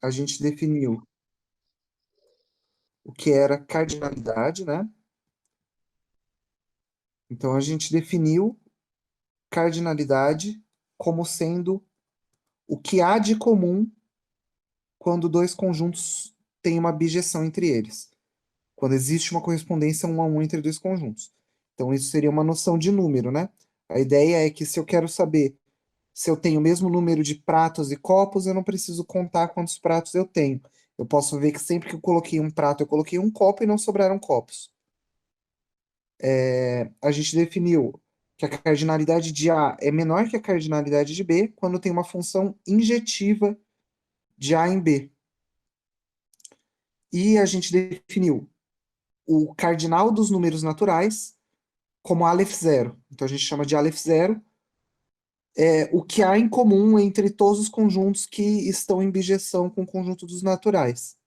a gente definiu o que era cardinalidade, né? Então, a gente definiu cardinalidade como sendo o que há de comum quando dois conjuntos têm uma bijeção entre eles. Quando existe uma correspondência 1 a 1 entre dois conjuntos. Então, isso seria uma noção de número, né? A ideia é que se eu quero saber se eu tenho o mesmo número de pratos e copos, eu não preciso contar quantos pratos eu tenho. Eu posso ver que sempre que eu coloquei um prato, eu coloquei um copo e não sobraram copos. A gente definiu que a cardinalidade de A é menor que a cardinalidade de B quando tem uma função injetiva de A em B. E a gente definiu o cardinal dos números naturais como Aleph zero. Então a gente chama de Aleph zero o que há em comum entre todos os conjuntos que estão em bijeção com o conjunto dos naturais.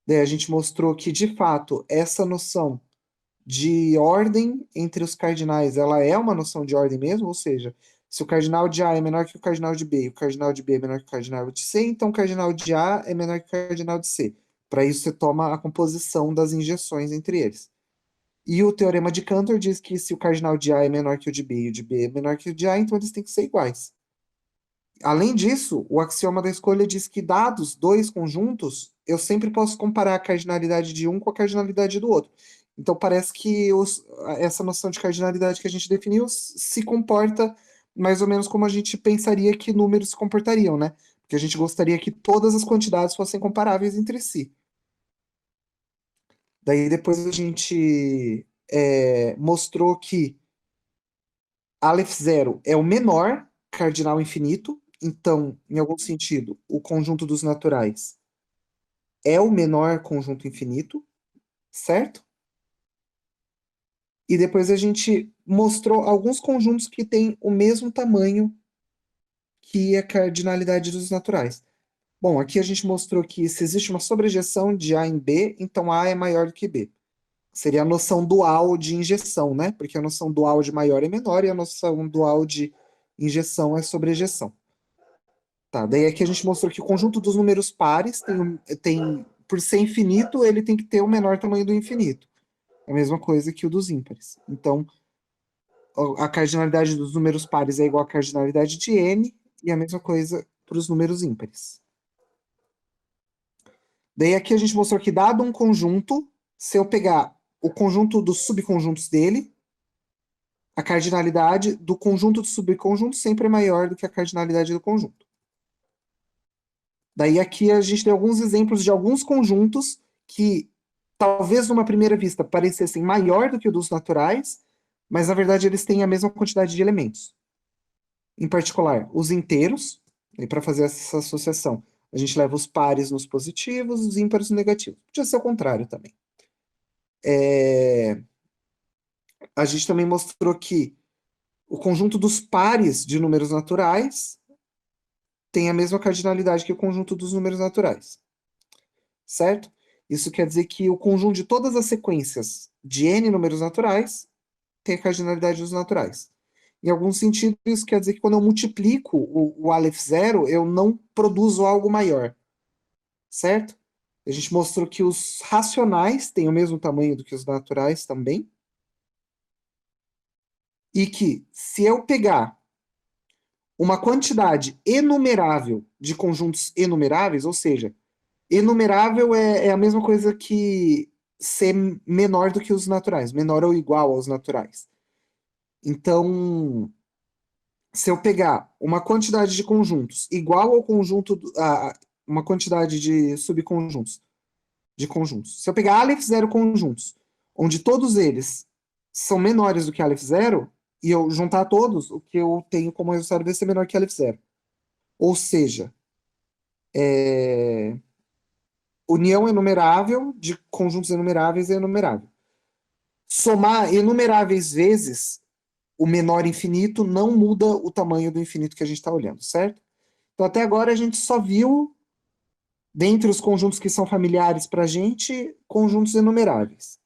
Daí a gente mostrou que, de fato, essa noção de ordem entre os cardinais, ela é uma noção de ordem mesmo, ou seja, se o cardinal de A é menor que o cardinal de B e o cardinal de B é menor que o cardinal de C, então o cardinal de A é menor que o cardinal de C. Para isso, você toma a composição das injeções entre eles. E o teorema de Cantor diz que se o cardinal de A é menor que o de B e o de B é menor que o de A, então eles têm que ser iguais. Além disso, o axioma da escolha diz que, dados dois conjuntos, eu sempre posso comparar a cardinalidade de um com a cardinalidade do outro. Então, parece que essa noção de cardinalidade que a gente definiu se comporta mais ou menos como a gente pensaria que números se comportariam, né? Porque a gente gostaria que todas as quantidades fossem comparáveis entre si. Daí, depois a gente mostrou que Aleph zero é o menor cardinal infinito, então, em algum sentido, o conjunto dos naturais é o menor conjunto infinito, certo? E depois a gente mostrou alguns conjuntos que têm o mesmo tamanho que a cardinalidade dos naturais. Bom, aqui a gente mostrou que se existe uma sobrejeção de A em B, então A é maior do que B. Seria a noção dual de injeção, né? Porque a noção dual de maior é menor e a noção dual de injeção é sobrejeção. Tá, daí aqui a gente mostrou que o conjunto dos números pares por ser infinito, ele tem que ter o menor tamanho do infinito. É a mesma coisa que o dos ímpares. Então, a cardinalidade dos números pares é igual à cardinalidade de n, e a mesma coisa para os números ímpares. Daí aqui a gente mostrou que, dado um conjunto, se eu pegar o conjunto dos subconjuntos dele, a cardinalidade do conjunto dos subconjuntos sempre é maior do que a cardinalidade do conjunto. Daí aqui a gente tem alguns exemplos de alguns conjuntos que talvez numa primeira vista parecessem maior do que o dos naturais, mas na verdade eles têm a mesma quantidade de elementos. Em particular, os inteiros, e para fazer essa associação, a gente leva os pares nos positivos, os ímpares nos negativos. Podia ser o contrário também. A gente também mostrou que o conjunto dos pares de números naturais tem a mesma cardinalidade que o conjunto dos números naturais. Certo? Isso quer dizer que o conjunto de todas as sequências de n números naturais tem a cardinalidade dos naturais. Em algum sentido, isso quer dizer que quando eu multiplico o Aleph zero, eu não produzo algo maior. Certo? A gente mostrou que os racionais têm o mesmo tamanho do que os naturais também. E que, se eu pegar uma quantidade enumerável de conjuntos enumeráveis, ou seja, enumerável é a mesma coisa que ser menor do que os naturais, menor ou igual aos naturais. Então, se eu pegar uma quantidade de conjuntos igual ao conjunto, uma quantidade de subconjuntos, de conjuntos. Se eu pegar Aleph zero conjuntos, onde todos eles são menores do que Aleph zero, e eu juntar todos, o que eu tenho como resultado vai ser menor que Aleph zero. Ou seja, união enumerável de conjuntos enumeráveis é enumerável. Somar inumeráveis vezes o menor infinito não muda o tamanho do infinito que a gente está olhando, certo? Então, até agora, a gente só viu, dentre os conjuntos que são familiares para a gente, conjuntos enumeráveis.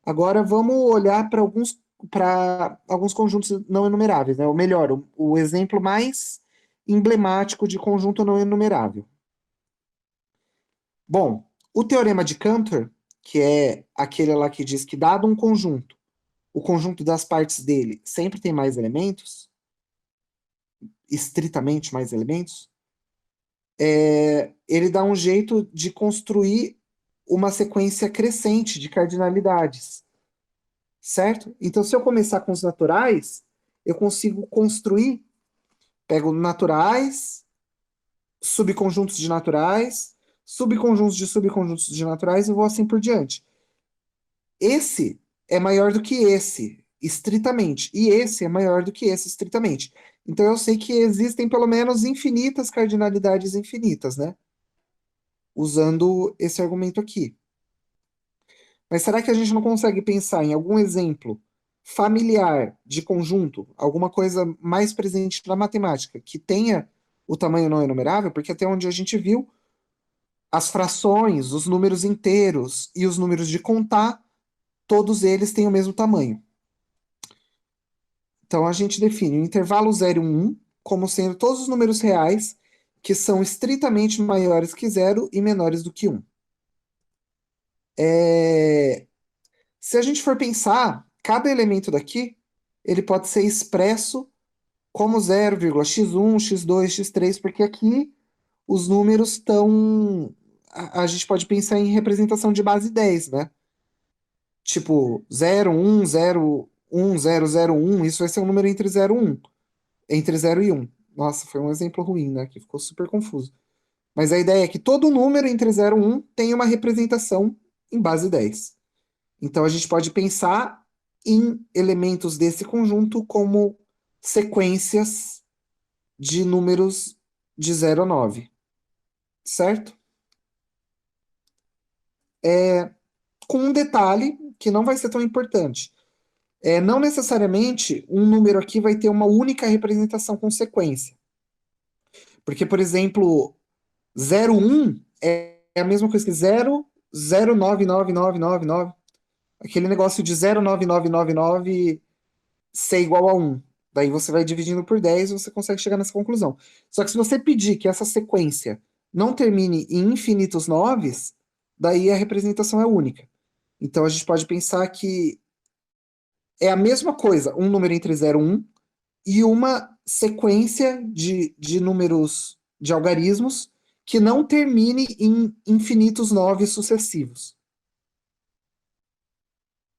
Agora, vamos olhar para alguns conjuntos não enumeráveis, né? Ou melhor, o exemplo mais emblemático de conjunto não enumerável. Bom, o teorema de Cantor, que é aquele lá que diz que dado um conjunto, o conjunto das partes dele sempre tem mais elementos, estritamente mais elementos, ele dá um jeito de construir uma sequência crescente de cardinalidades, certo? Então, se eu começar com os naturais, eu consigo construir, pego naturais, subconjuntos de naturais, subconjuntos de naturais e vou assim por diante. Esse é maior do que esse, estritamente, e esse é maior do que esse, estritamente. Então eu sei que existem pelo menos infinitas cardinalidades infinitas, né? Usando esse argumento aqui. Mas será que a gente não consegue pensar em algum exemplo familiar de conjunto, alguma coisa mais presente na matemática, que tenha o tamanho não enumerável? Porque até onde a gente viu, as frações, os números inteiros e os números de contar, todos eles têm o mesmo tamanho. Então a gente define o intervalo 0 e 1 como sendo todos os números reais que são estritamente maiores que 0 e menores do que 1. Se a gente for pensar, cada elemento daqui ele pode ser expresso como 0,x1, x2, x3, porque aqui os números estão. A gente pode pensar em representação de base 10, né? Tipo 0, 1, 0, 1, 0, 0, 1. Isso vai ser um número entre 0 e 1. Entre 0 e 1. Nossa, foi um exemplo ruim, né? Que ficou super confuso. Mas a ideia é que todo número entre 0 e 1 tem uma representação em base 10. Então a gente pode pensar em elementos desse conjunto como sequências de números de 0 a 9, certo? Com um detalhe que não vai ser tão importante. Não necessariamente um número aqui vai ter uma única representação com sequência. Porque, por exemplo, 01 é a mesma coisa que 0,09999. Aquele negócio de 09999 ser igual a 1. Daí você vai dividindo por 10 e você consegue chegar nessa conclusão. Só que se você pedir que essa sequência não termine em infinitos noves, daí a representação é única. Então a gente pode pensar que é a mesma coisa, um número entre 0 e 1, e uma sequência de números, de algarismos, que não termine em infinitos noves sucessivos.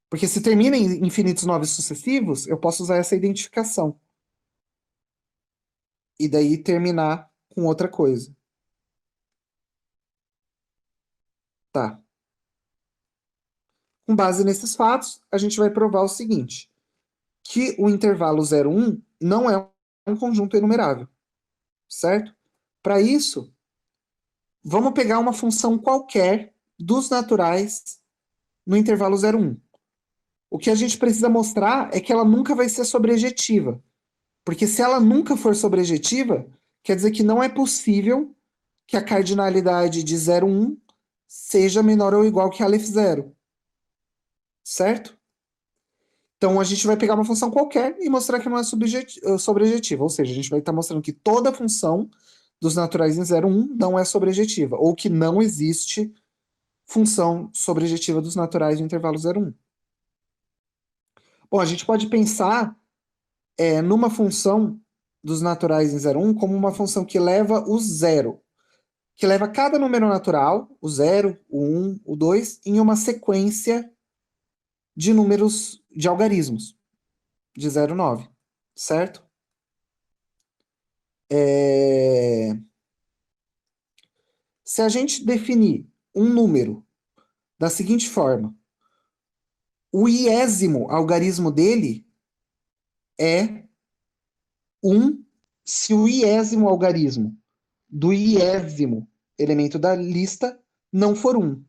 Porque se termina em infinitos noves sucessivos, eu posso usar essa identificação. E daí terminar com outra coisa. Tá. Com base nesses fatos, a gente vai provar o seguinte: que o intervalo 0, 1 não é um conjunto enumerável, certo? Para isso, vamos pegar uma função qualquer dos naturais no intervalo 0, 1. O que a gente precisa mostrar é que ela nunca vai ser sobrejetiva. Porque se ela nunca for sobrejetiva, quer dizer que não é possível que a cardinalidade de 0, 1 seja menor ou igual que Aleph 0. Certo? Então a gente vai pegar uma função qualquer e mostrar que não é sobrejetiva. Ou seja, a gente vai estar mostrando que toda função dos naturais em 0, 1 não é sobrejetiva. Ou que não existe função sobrejetiva dos naturais no intervalo 0, 1. Bom, a gente pode pensar numa função dos naturais em 0, 1 como uma função que leva o zero, que leva cada número natural, o 0, o 1, o 2, em uma sequência de números de algarismos, de 0 a 9, certo? Se a gente definir um número da seguinte forma, o iésimo algarismo dele é 1 se o iésimo algarismo do iésimo elemento da lista não for 1.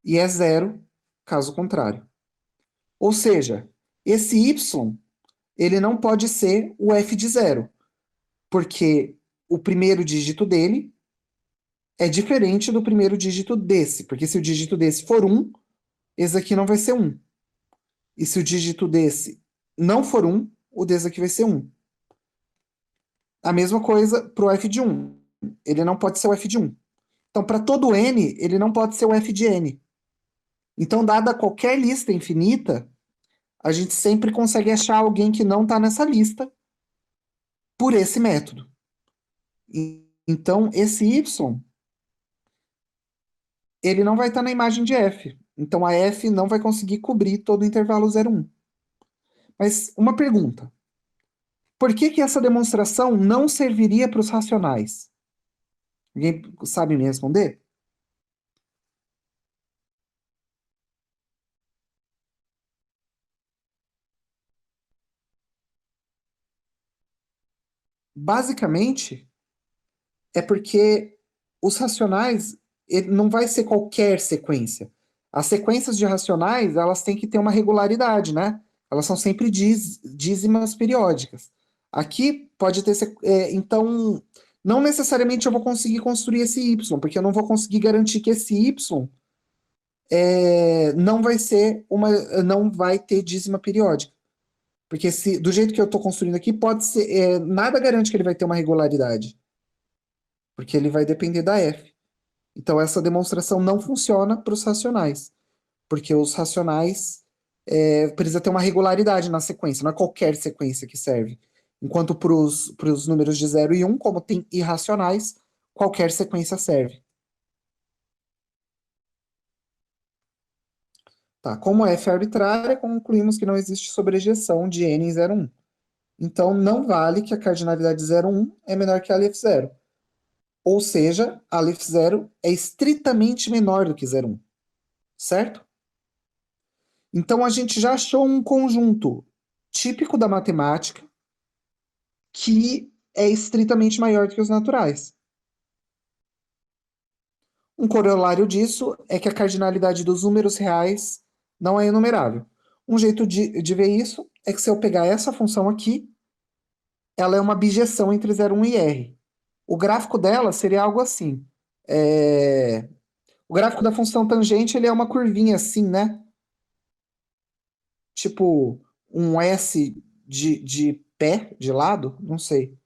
E é 0, caso contrário. Ou seja, esse y ele não pode ser o f de 0, porque o primeiro dígito dele é diferente do primeiro dígito desse, porque se o dígito desse for 1, esse aqui não vai ser 1. E se o dígito desse não for 1, o desse aqui vai ser 1. A mesma coisa para o f de 1. Ele não pode ser o f de 1. Então, para todo n, ele não pode ser o f de n. Então, dada qualquer lista infinita, a gente sempre consegue achar alguém que não está nessa lista por esse método. Então, esse y, ele não vai estar na imagem de f. Então, a f não vai conseguir cobrir todo o intervalo 0, 1. Mas uma pergunta. Por que que essa demonstração não serviria para os racionais? Alguém sabe me responder? Basicamente, é porque os racionais não vai ser qualquer sequência. As sequências de racionais, elas têm que ter uma regularidade, né? Elas são sempre dízimas periódicas. Aqui pode ter. Então, não necessariamente eu vou conseguir construir esse y, porque eu não vou conseguir garantir que esse y não vai ser não vai ter dízima periódica. Porque do jeito que eu estou construindo aqui, pode ser. Nada garante que ele vai ter uma regularidade. Porque ele vai depender da f. Então, essa demonstração não funciona para os racionais, porque os racionais precisa ter uma regularidade na sequência, não é qualquer sequência que serve. Enquanto para os números de 0 e 1, como tem irracionais, qualquer sequência serve. Tá, como f é arbitrária, concluímos que não existe sobrejeção de n em 0, 1. Então, não vale que a cardinalidade de 0, 1 é menor que a Aleph 0. Ou seja, a Aleph 0 é estritamente menor do que 0, 1. Certo? Então, a gente já achou um conjunto típico da matemática que é estritamente maior do que os naturais. Um corolário disso é que a cardinalidade dos números reais não é enumerável. Um jeito de ver isso é que se eu pegar essa função aqui, ela é uma bijeção entre 0, 1 e r. O gráfico dela seria algo assim. O gráfico da função tangente ele é uma curvinha assim, né? Tipo um S de pé, de lado, não sei.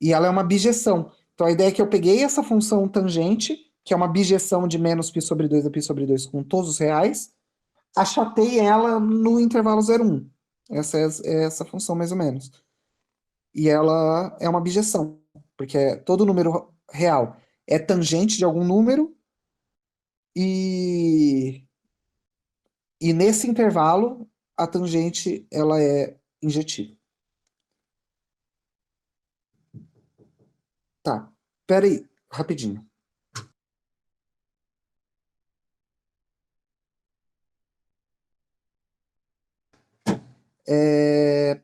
E ela é uma bijeção. Então a ideia é que eu peguei essa função tangente, que é uma bijeção de menos π sobre 2 a π sobre 2 com todos os reais, achatei ela no intervalo 0, 1. Essa é essa função mais ou menos. E ela é uma bijeção, porque todo número real é tangente de algum número e, e nesse intervalo a tangente ela é injetiva. Tá, peraí, rapidinho.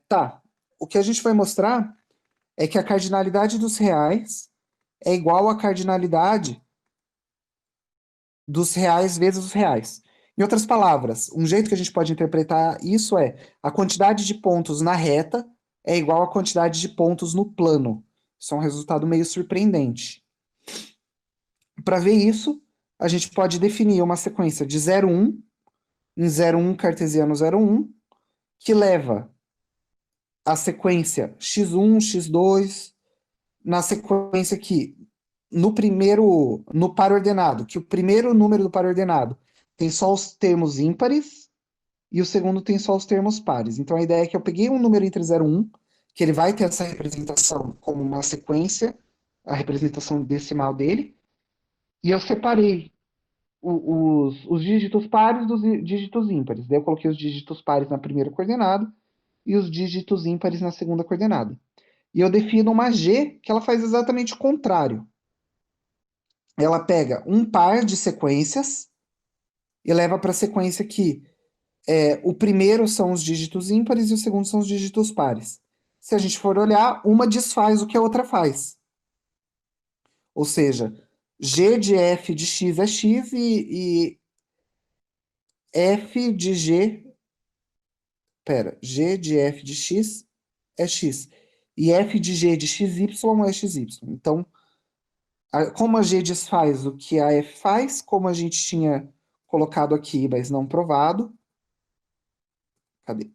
Tá, o que a gente vai mostrar é que a cardinalidade dos reais é igual à cardinalidade dos reais vezes os reais. Em outras palavras, um jeito que a gente pode interpretar isso é a quantidade de pontos na reta é igual à quantidade de pontos no plano. Isso é um resultado meio surpreendente. Para ver isso, a gente pode definir uma sequência de 0, 1, em 0, 1 cartesiano 0, 1, que leva a sequência x1, x2, na sequência aqui, no par ordenado, que o primeiro número do par ordenado tem só os termos ímpares e o segundo tem só os termos pares. Então a ideia é que eu peguei um número entre 0 e 1, que ele vai ter essa representação como uma sequência, a representação decimal dele, e eu separei os dígitos pares dos dígitos ímpares. Daí eu coloquei os dígitos pares na primeira coordenada e os dígitos ímpares na segunda coordenada. E eu defino uma G que ela faz exatamente o contrário. Ela pega um par de sequências e leva para a sequência que o primeiro são os dígitos ímpares e o segundo são os dígitos pares. Se a gente for olhar, uma desfaz o que a outra faz. Ou seja, G de f de x é x e f de g. Pera, G de f de x é x. E f de g de xy é xy. Então, como a G desfaz o que a F faz, como a gente tinha colocado aqui, mas não provado. Cadê?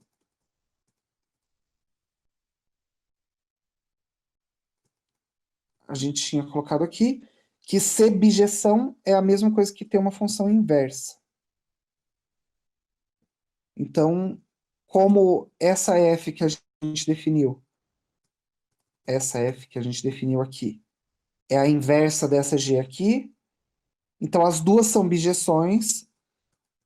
A gente tinha colocado aqui que ser bijeção é a mesma coisa que ter uma função inversa. Então, como essa f que a gente definiu, essa f que a gente definiu aqui, é a inversa dessa g aqui, então as duas são bijeções,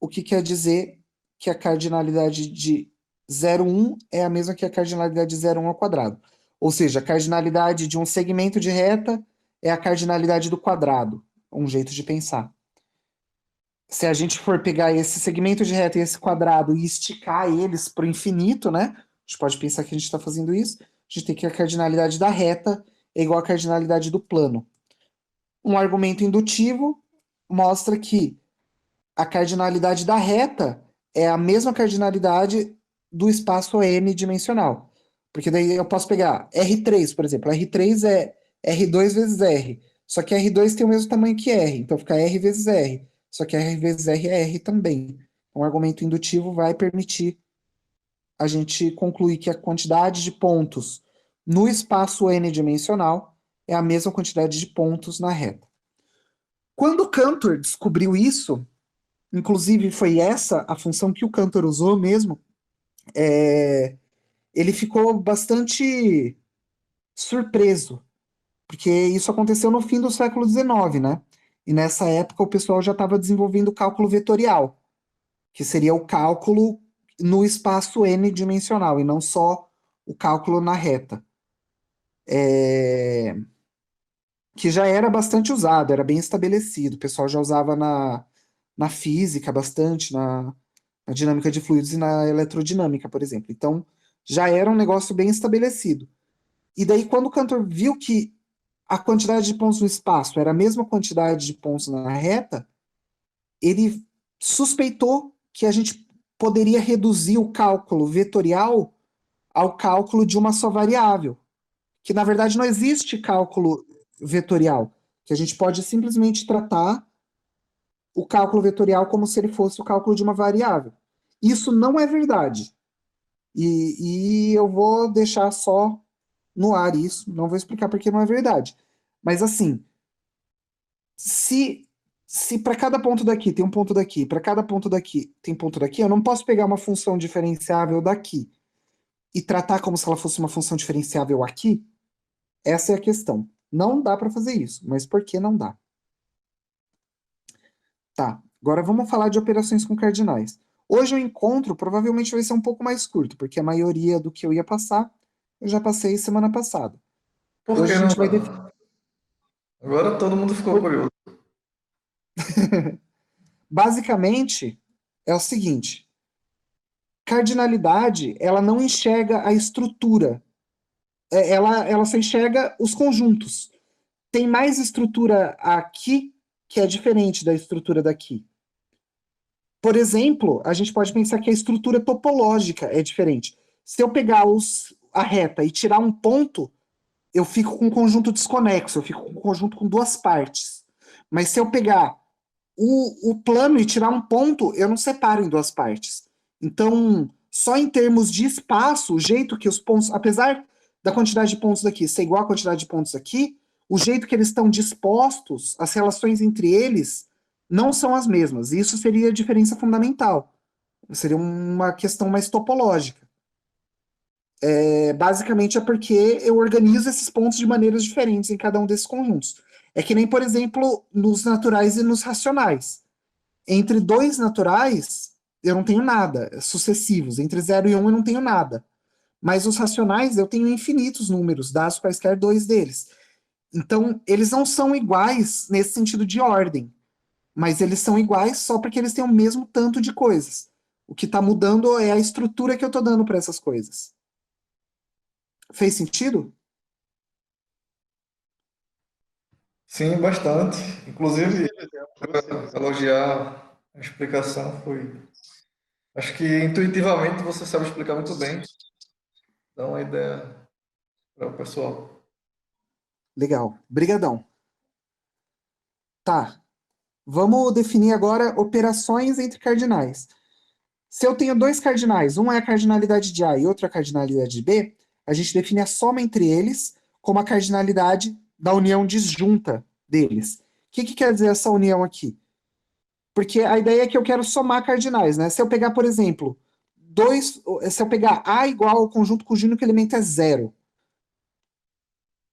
o que quer dizer que a cardinalidade de 0,1 é a mesma que a cardinalidade de 0,1 ao quadrado. Ou seja, a cardinalidade de um segmento de reta é a cardinalidade do quadrado. Um jeito de pensar. Se a gente for pegar esse segmento de reta e esse quadrado e esticar eles para o infinito, né? A gente pode pensar que a gente está fazendo isso. A gente tem que a cardinalidade da reta é igual à cardinalidade do plano. Um argumento indutivo mostra que a cardinalidade da reta é a mesma cardinalidade do espaço n dimensional. Porque daí eu posso pegar R3, por exemplo. R3 é R2 vezes R. Só que R2 tem o mesmo tamanho que R. Então fica R vezes R. Só que R vezes R é R também. Um argumento indutivo vai permitir a gente concluir que a quantidade de pontos no espaço n dimensional é a mesma quantidade de pontos na reta. Quando Cantor descobriu isso, inclusive foi essa a função que o Cantor usou mesmo, ele ficou bastante surpreso, porque isso aconteceu no fim do século XIX, né? E nessa época o pessoal já estava desenvolvendo o cálculo vetorial, que seria o cálculo no espaço n dimensional, e não só o cálculo na reta. Que já era bastante usado, era bem estabelecido. O pessoal já usava na física bastante, na dinâmica de fluidos e na eletrodinâmica, por exemplo. Então, já era um negócio bem estabelecido. E daí, quando o Cantor viu que a quantidade de pontos no espaço era a mesma quantidade de pontos na reta, ele suspeitou que a gente poderia reduzir o cálculo vetorial ao cálculo de uma só variável. Que, na verdade, não existe cálculo vetorial. Que a gente pode simplesmente tratar o cálculo vetorial como se ele fosse o cálculo de uma variável. Isso não é verdade. E eu vou deixar só no ar isso, não vou explicar porque não é verdade. Mas assim, se para cada ponto daqui tem um ponto daqui, para cada ponto daqui tem ponto daqui, eu não posso pegar uma função diferenciável daqui e tratar como se ela fosse uma função diferenciável aqui. Essa é a questão. Não dá para fazer isso, mas por que não dá? Tá, agora vamos falar de operações com cardinais. Hoje o encontro provavelmente vai ser um pouco mais curto, porque a maioria do que eu ia passar, eu já passei semana passada. Por Hoje que a não gente vai dá? Agora todo mundo ficou curioso. Basicamente, é o seguinte: cardinalidade, ela não enxerga a estrutura, ela só enxerga os conjuntos. Tem mais estrutura aqui que é diferente da estrutura daqui. Por exemplo, a gente pode pensar que a estrutura topológica é diferente. Se eu pegar a reta e tirar um ponto, eu fico com um conjunto desconexo, eu fico com um conjunto com duas partes. Mas se eu pegar o plano e tirar um ponto, eu não separo em duas partes. Então, só em termos de espaço, o jeito que os pontos, apesar da quantidade de pontos daqui ser igual à quantidade de pontos aqui, o jeito que eles estão dispostos, as relações entre eles, não são as mesmas. E isso seria a diferença fundamental. Seria uma questão mais topológica. Basicamente é porque eu organizo esses pontos de maneiras diferentes em cada um desses conjuntos. É que nem, por exemplo, nos naturais e nos racionais. Entre dois naturais, eu não tenho nada, sucessivos. Entre 0 e 1, eu não tenho nada. Mas os racionais, eu tenho infinitos números, dados quaisquer dois deles. Então, eles não são iguais nesse sentido de ordem, mas eles são iguais só porque eles têm o mesmo tanto de coisas. O que está mudando é a estrutura que eu estou dando para essas coisas. Fez sentido? Sim, bastante. Inclusive, elogiar a explicação foi. Acho que intuitivamente você sabe explicar muito bem. Dá uma ideia para o pessoal. Legal. Brigadão. Tá. Vamos definir agora operações entre cardinais. Se eu tenho dois cardinais, um é a cardinalidade de A e outro é a cardinalidade de B, a gente define a soma entre eles como a cardinalidade da união disjunta deles. que quer dizer essa união aqui? Porque a ideia é que eu quero somar cardinais, né? Se eu pegar, por exemplo, se eu pegar A igual ao conjunto cujo único elemento é zero,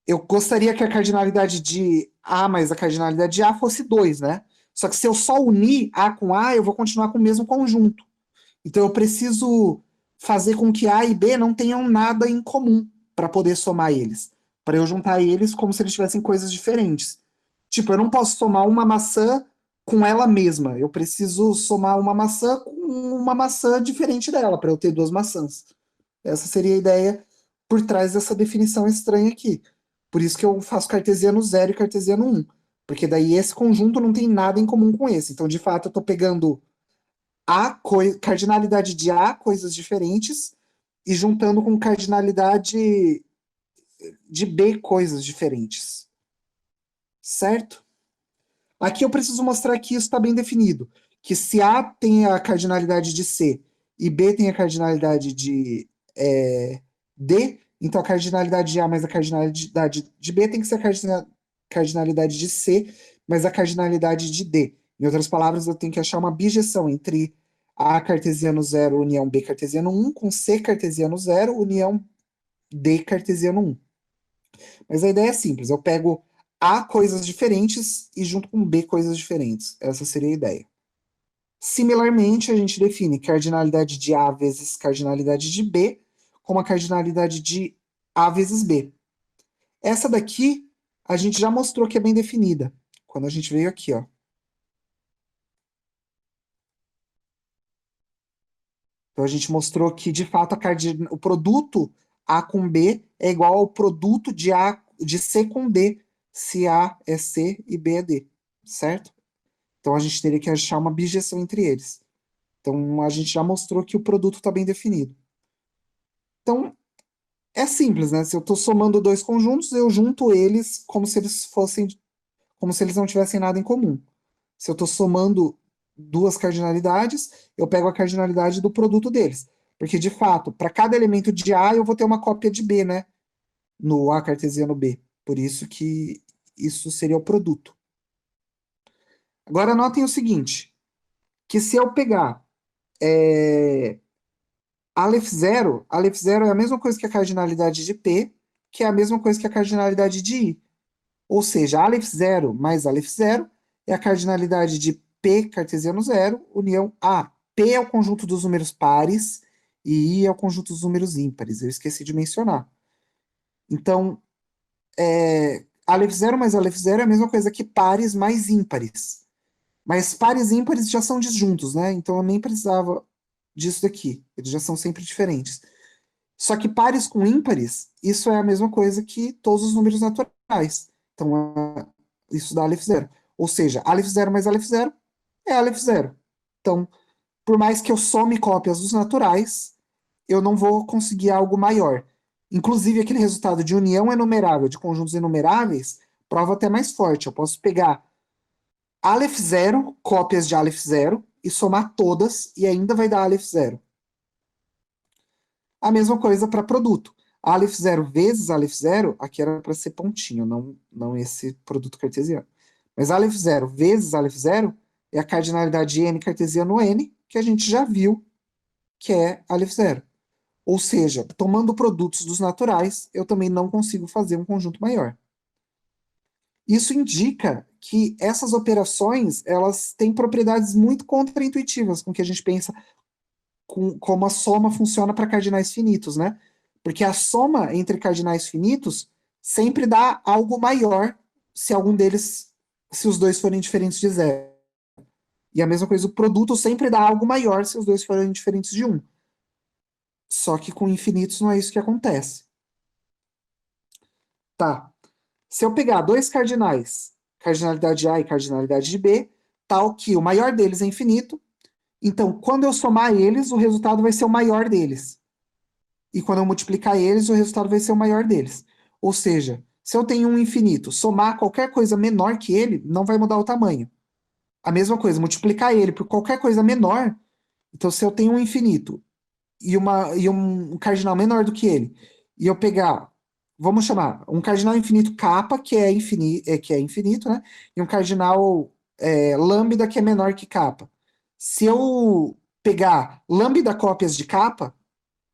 eu gostaria que a cardinalidade de A mais a cardinalidade de A fosse 2, né? Só que se eu só unir A com A, eu vou continuar com o mesmo conjunto. Então eu preciso fazer com que A e B não tenham nada em comum para poder somar eles. Para eu juntar eles como se eles tivessem coisas diferentes. Tipo, eu não posso somar uma maçã com ela mesma. Eu preciso somar uma maçã com uma maçã diferente dela, para eu ter duas maçãs. Essa seria a ideia por trás dessa definição estranha aqui. Por isso que eu faço cartesiano 0 e cartesiano 1. Porque daí esse conjunto não tem nada em comum com esse. Então, de fato, eu estou pegando cardinalidade de A, coisas diferentes, e juntando com cardinalidade de B, coisas diferentes. Certo? Aqui eu preciso mostrar que isso está bem definido. Que se A tem a cardinalidade de C e B tem a cardinalidade de D, então a cardinalidade de A mais a cardinalidade de B tem que ser a cardinalidade de C mais a cardinalidade de D. Em outras palavras, eu tenho que achar uma bijeção entre A cartesiano 0 união B cartesiano 1 com C cartesiano 0 união D cartesiano 1. Mas a ideia é simples, eu pego A coisas diferentes e junto com B coisas diferentes. Essa seria a ideia. Similarmente, a gente define cardinalidade de A vezes cardinalidade de B como a cardinalidade de A vezes B. Essa daqui, a gente já mostrou que é bem definida, quando a gente veio aqui, ó. Então, a gente mostrou que, de fato, o produto A com B é igual ao produto de C com D, se A é C e B é D, certo? Então, a gente teria que achar uma bijeção entre eles. Então, a gente já mostrou que o produto está bem definido. Então, é simples, né? Se eu estou somando dois conjuntos, eu junto eles como se eles fossem, como se eles não tivessem nada em comum. Se eu estou somando duas cardinalidades, eu pego a cardinalidade do produto deles. Porque, de fato, para cada elemento de A, eu vou ter uma cópia de B, né? No A cartesiano B. Por isso que isso seria o produto. Agora, notem o seguinte, que se eu pegar Aleph zero é a mesma coisa que a cardinalidade de P, que é a mesma coisa que a cardinalidade de I. Ou seja, Aleph zero mais Aleph zero é a cardinalidade de P cartesiano zero, união A. P é o conjunto dos números pares e I é o conjunto dos números ímpares. Eu esqueci de mencionar. Então, Aleph zero mais Aleph zero é a mesma coisa que pares mais ímpares. Mas pares e ímpares já são disjuntos, né? Então eu nem precisava disso daqui. Eles já são sempre diferentes. Só que pares com ímpares, isso é a mesma coisa que todos os números naturais. Então, isso dá Aleph zero. Ou seja, Aleph zero mais Aleph zero é Aleph zero. Então, por mais que eu some cópias dos naturais, eu não vou conseguir algo maior. Inclusive, aquele resultado de união enumerável de conjuntos enumeráveis prova até mais forte. Eu posso pegar Aleph zero, cópias de Aleph zero, e somar todas, e ainda vai dar Aleph zero. A mesma coisa para produto. Aleph zero vezes Aleph zero, aqui era para ser pontinho, não esse produto cartesiano. Mas Aleph zero vezes Aleph zero é a cardinalidade de n cartesiano n, que a gente já viu que é Aleph zero. Ou seja, tomando produtos dos naturais, eu também não consigo fazer um conjunto maior. Isso indica que essas operações elas têm propriedades muito contraintuitivas com o que a gente pensa como a soma funciona para cardinais finitos, né? Porque a soma entre cardinais finitos sempre dá algo maior se algum deles, se os dois forem diferentes de zero. E a mesma coisa, o produto sempre dá algo maior se os dois forem diferentes de um. Só que com infinitos não é isso que acontece. Tá. Se eu pegar dois cardinais, cardinalidade de A e cardinalidade de B, tal que o maior deles é infinito, então quando eu somar eles, o resultado vai ser o maior deles. E quando eu multiplicar eles, o resultado vai ser o maior deles. Ou seja, se eu tenho um infinito, somar qualquer coisa menor que ele, não vai mudar o tamanho. A mesma coisa, multiplicar ele por qualquer coisa menor, então se eu tenho um infinito e um cardinal menor do que ele, e eu pegar, vamos chamar um cardinal infinito kappa, que é infinito, né? E um cardinal lambda, que é menor que kappa. Se eu pegar lambda cópias de kappa,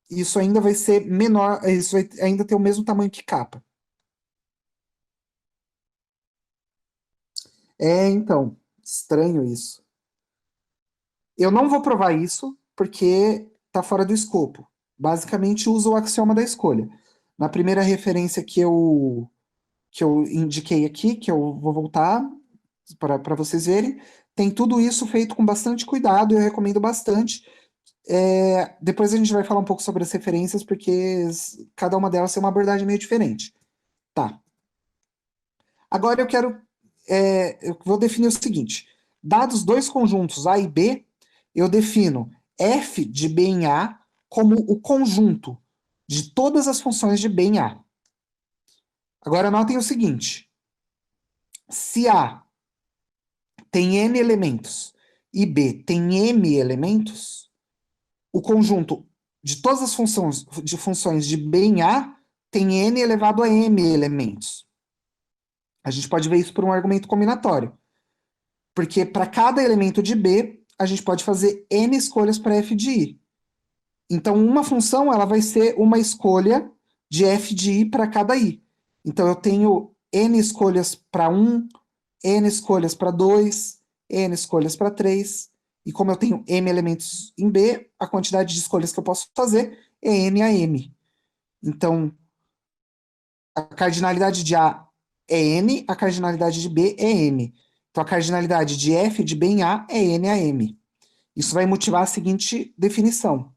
isso ainda vai ser menor, isso vai ainda ter o mesmo tamanho que kappa. Então, estranho isso. Eu não vou provar isso porque está fora do escopo. Basicamente, usa o axioma da escolha. Na primeira referência que eu indiquei aqui, que eu vou voltar para vocês verem, tem tudo isso feito com bastante cuidado, eu recomendo bastante. Depois a gente vai falar um pouco sobre as referências, porque cada uma delas tem uma abordagem meio diferente. Tá. Agora eu vou definir o seguinte: dados dois conjuntos A e B, eu defino f de B em A como o conjunto de todas as funções de B em A. Agora notem o seguinte: se A tem n elementos e B tem m elementos, o conjunto de todas as funções de B em A tem n elevado a m elementos. A gente pode ver isso por um argumento combinatório. Porque para cada elemento de B, a gente pode fazer n escolhas para f de i. Então, uma função ela vai ser uma escolha de f de i para cada i. Então, eu tenho n escolhas para 1, n escolhas para 2, n escolhas para 3. E como eu tenho m elementos em B, a quantidade de escolhas que eu posso fazer é n a m. Então, a cardinalidade de A é n, a cardinalidade de B é m. Então, a cardinalidade de f de B em A é n a m. Isso vai motivar a seguinte definição.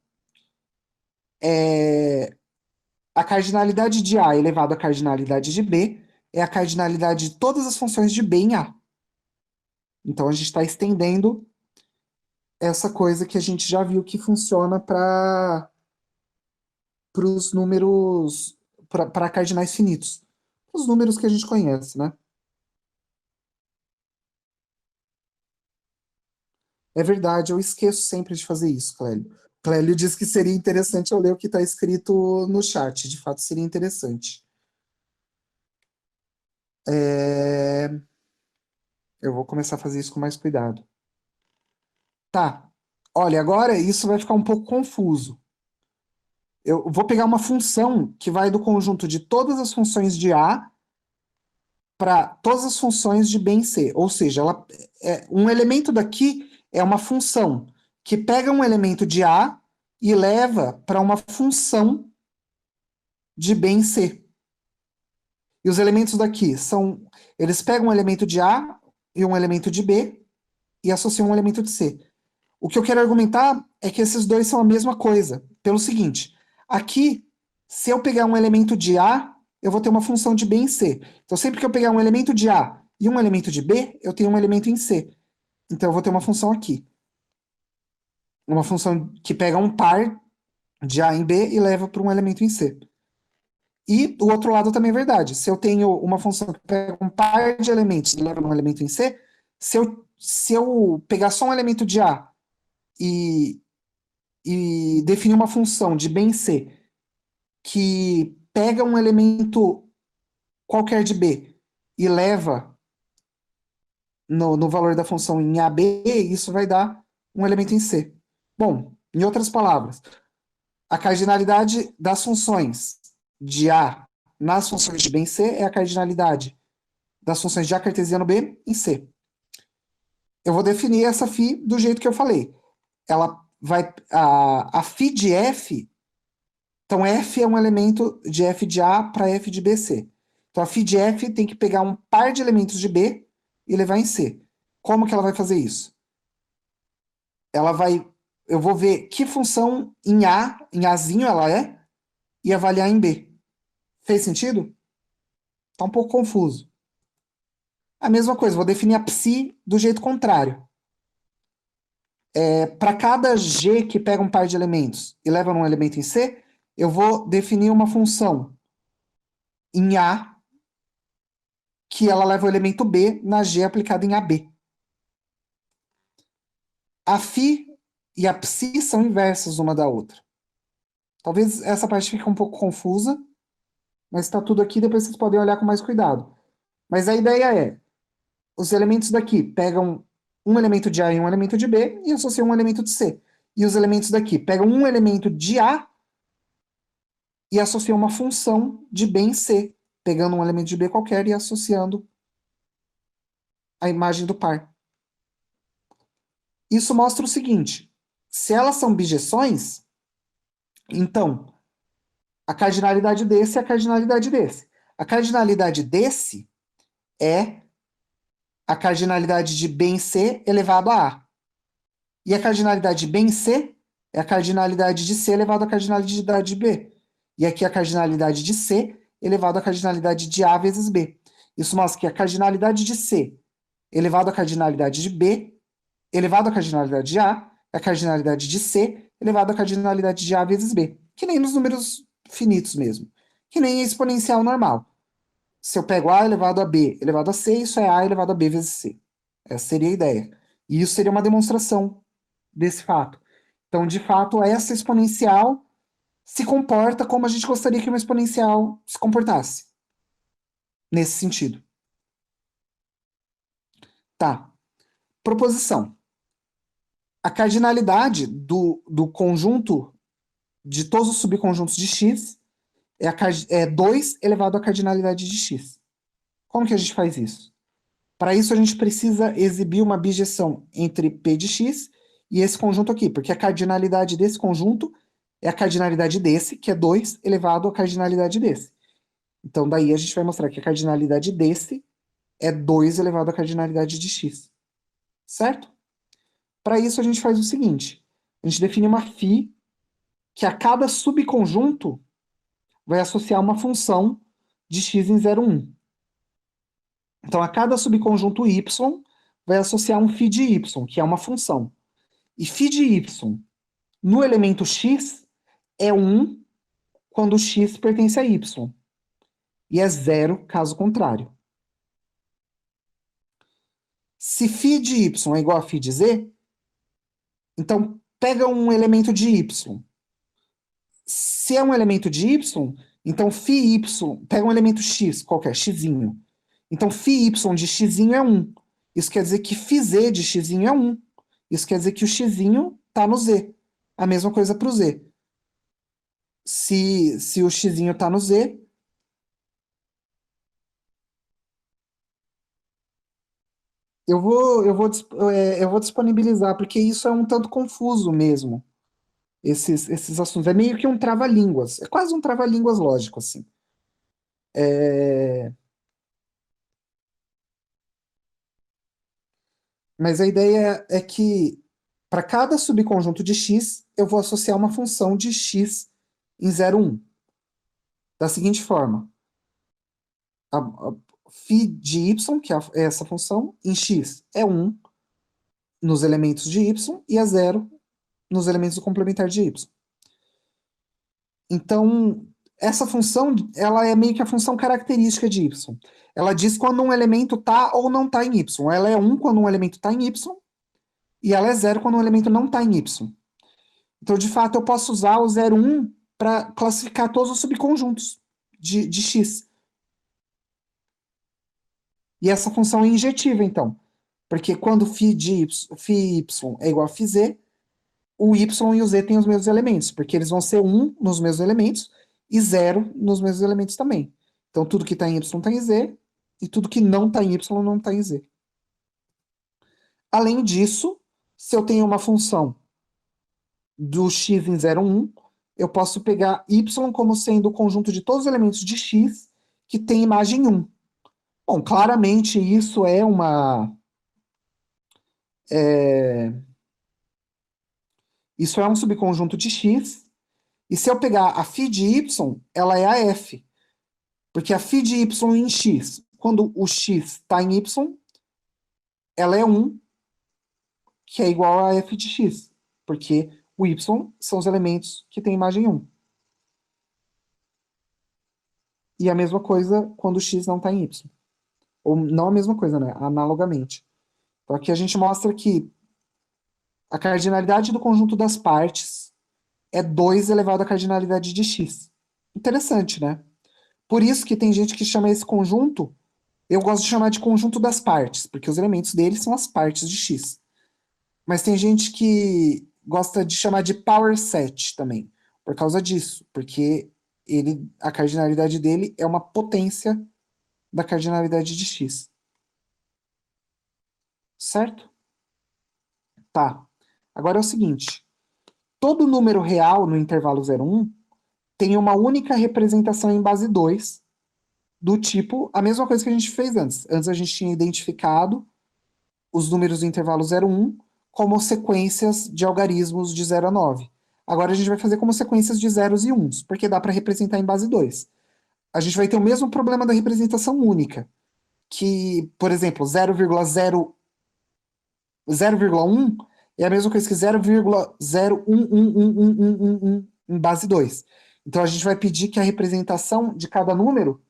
A cardinalidade de A elevado à cardinalidade de B é a cardinalidade de todas as funções de B em A. Então, a gente está estendendo essa coisa que a gente já viu que funciona para os números, para cardinais finitos. Os números que a gente conhece, né? É verdade, eu esqueço sempre de fazer isso, Clélio. Clélio disse que seria interessante eu ler o que está escrito no chat. De fato, seria interessante. Eu vou começar a fazer isso com mais cuidado. Tá. Olha, agora isso vai ficar um pouco confuso. Eu vou pegar uma função que vai do conjunto de todas as funções de A para todas as funções de B em C. Ou seja, um elemento daqui é uma função que pega um elemento de A e leva para uma função de B em C. E os elementos daqui são. Eles pegam um elemento de A e um elemento de B e associam um elemento de C. O que eu quero argumentar é que esses dois são a mesma coisa. Pelo seguinte: aqui, se eu pegar um elemento de A, eu vou ter uma função de B em C. Então, sempre que eu pegar um elemento de A e um elemento de B, eu tenho um elemento em C. Então, eu vou ter uma função aqui. Uma função que pega um par de A em B e leva para um elemento em C. E o outro lado também é verdade. Se eu tenho uma função que pega um par de elementos e leva um elemento em C, se eu pegar só um elemento de A e, e definir uma função de B em C que pega um elemento qualquer de B e leva no valor da função em AB, isso vai dar um elemento em C. Bom, em outras palavras, a cardinalidade das funções de A nas funções de B em C é a cardinalidade das funções de A cartesiano B em C. Eu vou definir essa φ do jeito que eu falei. Ela vai a φ de F, então F é um elemento de F de A para F de BC. Então a φ de F tem que pegar um par de elementos de B e levar em C. Como que ela vai fazer isso? Eu vou ver que função em A, em Azinho ela é, e avaliar em B. Fez sentido? Tá um pouco confuso. A mesma coisa, vou definir a psi do jeito contrário. Para cada G que pega um par de elementos e leva um elemento em C, eu vou definir uma função em A que ela leva o elemento B na G aplicada em AB. A φ e a psi são inversas uma da outra. Talvez essa parte fique um pouco confusa, mas está tudo aqui, depois vocês podem olhar com mais cuidado. Mas a ideia é, os elementos daqui pegam um elemento de A e um elemento de B e associam um elemento de C. E os elementos daqui pegam um elemento de A e associam uma função de B em C, pegando um elemento de B qualquer e associando a imagem do par. Isso mostra o seguinte, se elas são bijeções, então a cardinalidade desse é a cardinalidade desse. A cardinalidade desse é a cardinalidade de B em C elevado a A. E a cardinalidade de B em C é a cardinalidade de C elevado à cardinalidade de B. E aqui a cardinalidade de C elevado à cardinalidade de A vezes B. Isso mostra que a cardinalidade de C elevado à cardinalidade de B elevado à cardinalidade de A é a cardinalidade de C elevado à cardinalidade de A vezes B. Que nem nos números finitos mesmo. Que nem a exponencial normal. Se eu pego A elevado a B elevado a C, isso é A elevado a B vezes C. Essa seria a ideia. E isso seria uma demonstração desse fato. Então, de fato, essa exponencial se comporta como a gente gostaria que uma exponencial se comportasse. Nesse sentido. Tá. Proposição. A cardinalidade do conjunto de todos os subconjuntos de x é 2 elevado à cardinalidade de x. Como que a gente faz isso? Para isso, a gente precisa exibir uma bijeção entre P de x e esse conjunto aqui, porque a cardinalidade desse conjunto é a cardinalidade desse, que é 2 elevado à cardinalidade desse. Então, daí a gente vai mostrar que a cardinalidade desse é 2 elevado à cardinalidade de x. Certo? Para isso, a gente faz o seguinte. A gente define uma φ que a cada subconjunto vai associar uma função de x em 0, 1. Então, a cada subconjunto y vai associar um φ de y, que é uma função. E φ de y no elemento x é 1 quando x pertence a y. E é 0 caso contrário. Se φ de y é igual a φ de z, então pega um elemento de y. Se é um elemento de y, então φ y, pega um elemento x, qualquer, xzinho. Então φ y de xzinho é 1. Isso quer dizer que φz de xzinho é 1. Isso quer dizer que o xzinho está no z. A mesma coisa para o z. Se o xzinho está no z, eu vou disponibilizar, porque isso é um tanto confuso mesmo, esses assuntos. É meio que um trava-línguas. É quase um trava-línguas lógico, assim. Mas a ideia é que para cada subconjunto de x, eu vou associar uma função de x em 0, 1. Da seguinte forma, a φ de y, que é essa função, em x é 1 nos elementos de y e é 0 nos elementos do complementar de y. Então, essa função, ela é meio que a função característica de y. Ela diz quando um elemento está ou não está em y. Ela é 1 quando um elemento está em y e ela é 0 quando um elemento não está em y. Então, de fato, eu posso usar o 0, 1 para classificar todos os subconjuntos de x. E essa função é injetiva, então. Porque quando φ y é igual a φz, o y e o z têm os mesmos elementos, porque eles vão ser 1 nos mesmos elementos e 0 nos mesmos elementos também. Então, tudo que está em y está em z, e tudo que não está em y não está em z. Além disso, se eu tenho uma função do x em 0, 1, eu posso pegar y como sendo o conjunto de todos os elementos de x que tem imagem 1. Bom, claramente isso é isso é um subconjunto de x, e se eu pegar a φ de y, ela é a f. Porque a φ de y em x, quando o x está em y, ela é 1, que é igual a f de x. Porque o y são os elementos que têm imagem 1. E a mesma coisa quando o x não está em y. Ou não a mesma coisa, né? Analogamente. Então aqui a gente mostra que a cardinalidade do conjunto das partes é 2 elevado à cardinalidade de x. Interessante, né? Por isso que tem gente que chama esse conjunto, eu gosto de chamar de conjunto das partes, porque os elementos dele são as partes de X. Mas tem gente que gosta de chamar de power set também, por causa disso, porque a cardinalidade dele é uma potência da cardinalidade de X. Certo? Tá. Agora é o seguinte, todo número real no intervalo 0,1 tem uma única representação em base 2, do tipo, a mesma coisa que a gente fez antes. Antes a gente tinha identificado os números do intervalo 0,1 como sequências de algarismos de 0 a 9. Agora a gente vai fazer como sequências de zeros e uns, porque dá para representar em base 2. A gente vai ter o mesmo problema da representação única, que, por exemplo, 0,1 é a mesma coisa que 0,011111 em base 2. Então a gente vai pedir que a representação de cada número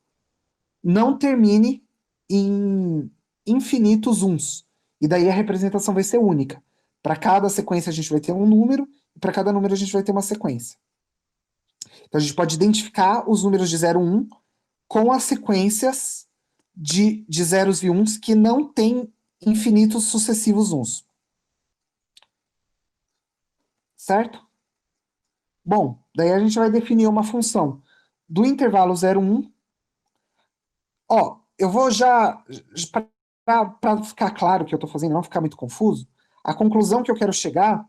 não termine em infinitos uns. E daí a representação vai ser única. Para cada sequência a gente vai ter um número, e para cada número a gente vai ter uma sequência. Então a gente pode identificar os números de 0 1 com as sequências de zeros e uns que não têm infinitos sucessivos uns. Certo? Bom, daí a gente vai definir uma função do intervalo 0, 1. Ó, eu vou já, para ficar claro o que eu estou fazendo, não ficar muito confuso, a conclusão que eu quero chegar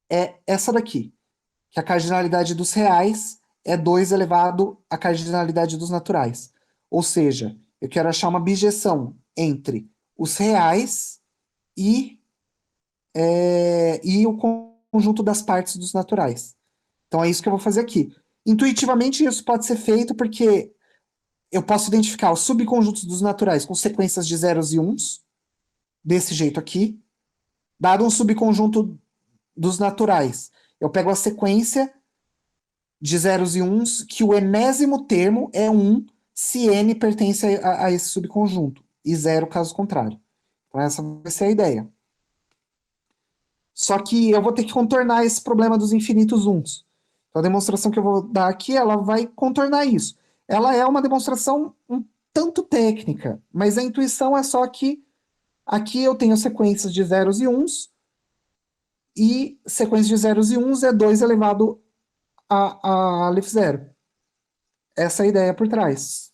é essa daqui, que a cardinalidade dos reais é 2 elevado à cardinalidade dos naturais. Ou seja, eu quero achar uma bijeção entre os reais e o conjunto das partes dos naturais. Então é isso que eu vou fazer aqui. Intuitivamente isso pode ser feito porque eu posso identificar os subconjuntos dos naturais com sequências de zeros e uns, desse jeito aqui. Dado um subconjunto dos naturais, eu pego a sequência de zeros e uns, que o enésimo termo é 1, se n pertence a esse subconjunto, e 0 caso contrário. Então essa vai ser a ideia. Só que eu vou ter que contornar esse problema dos infinitos uns. Então a demonstração que eu vou dar aqui, ela vai contornar isso. Ela é uma demonstração um tanto técnica, mas a intuição é só que aqui eu tenho sequências de zeros e uns, e sequência de zeros e uns é 2 elevado a Aleph zero. Essa é a ideia por trás.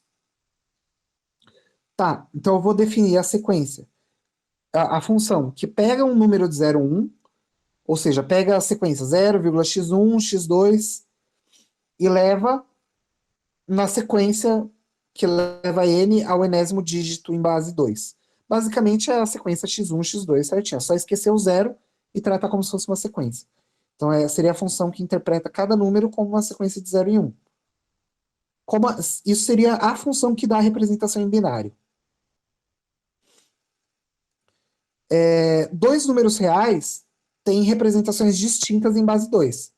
Tá, então eu vou definir a sequência, a função que pega um número de 0, 1, ou seja, pega a sequência 0,x1, x2 e leva na sequência que leva n ao enésimo dígito em base 2. Basicamente é a sequência x1, x2 certinho. É só esquecer o zero e tratar como se fosse uma sequência. Então seria a função que interpreta cada número como uma sequência de 0 e 1. Isso seria a função que dá a representação em binário. Dois números reais têm representações distintas em base 2.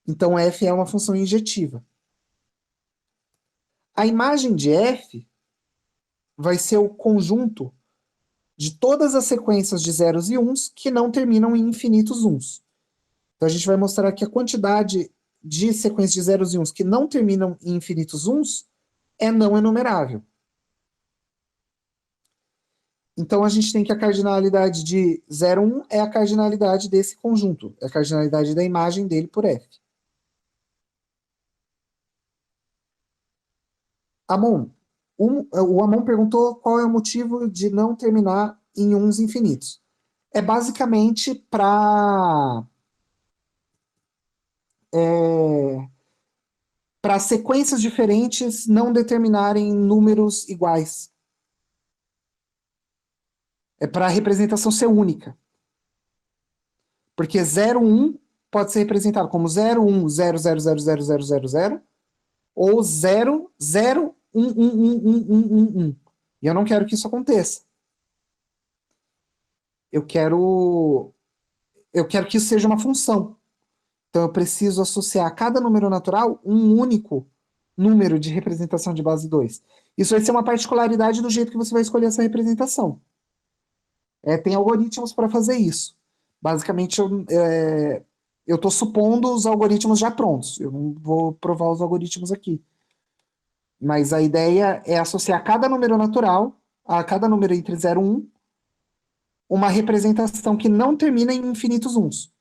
Então f é uma função injetiva. A imagem de f vai ser o conjunto de todas as sequências de zeros e uns que não terminam em infinitos uns. Então a gente vai mostrar que a quantidade de sequências de zeros e uns que não terminam em infinitos uns é não enumerável. Então a gente tem que a cardinalidade de 0, 1 é a cardinalidade desse conjunto, é a cardinalidade da imagem dele por f. Amon, o Amon perguntou qual é o motivo de não terminar em uns infinitos. É basicamente para sequências diferentes não determinarem números iguais. É para a representação ser única. Porque 0, 1 pode ser representado como 0, 1, 0, 0, 0, 0, 0, 0, 0, ou 0, 0, 1, 1, 1, 1, 1, 1, 1. E eu não quero que isso aconteça. Eu quero que isso seja uma função. Então eu preciso associar a cada número natural um único número de representação de base 2. Isso vai ser uma particularidade do jeito que você vai escolher essa representação. Tem algoritmos para fazer isso. Basicamente, eu estou supondo os algoritmos já prontos. Eu não vou provar os algoritmos aqui. Mas a ideia é associar cada número natural, a cada número entre 0 e 1, uma representação que não termina em infinitos uns.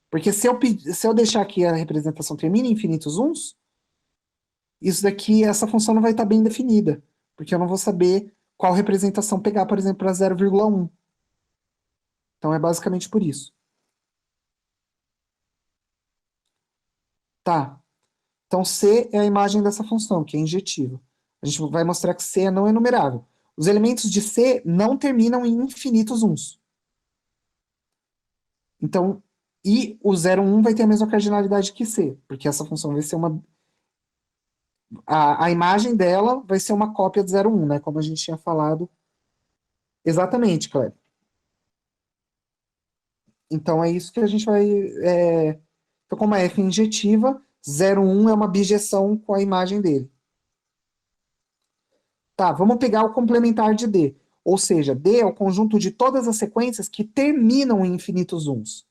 Porque se eu deixar que a representação termine em infinitos uns, isso daqui, essa função não vai estar bem definida. Porque eu não vou saber qual representação pegar, por exemplo, para 0,1. Então é basicamente por isso. Tá. Então C é a imagem dessa função, que é injetiva. A gente vai mostrar que C é não enumerável. Os elementos de C não terminam em infinitos uns. Então, e o 0,1 vai ter a mesma cardinalidade que C, porque essa função vai ser uma. A imagem dela vai ser uma cópia de 0,1, né? Como a gente tinha falado. Exatamente, Cleber. Então é isso que a gente vai. Então, como é F injetiva, 0,1 é uma bijeção com a imagem dele. Tá, vamos pegar o complementar de D. Ou seja, D é o conjunto de todas as sequências que terminam em infinitos uns.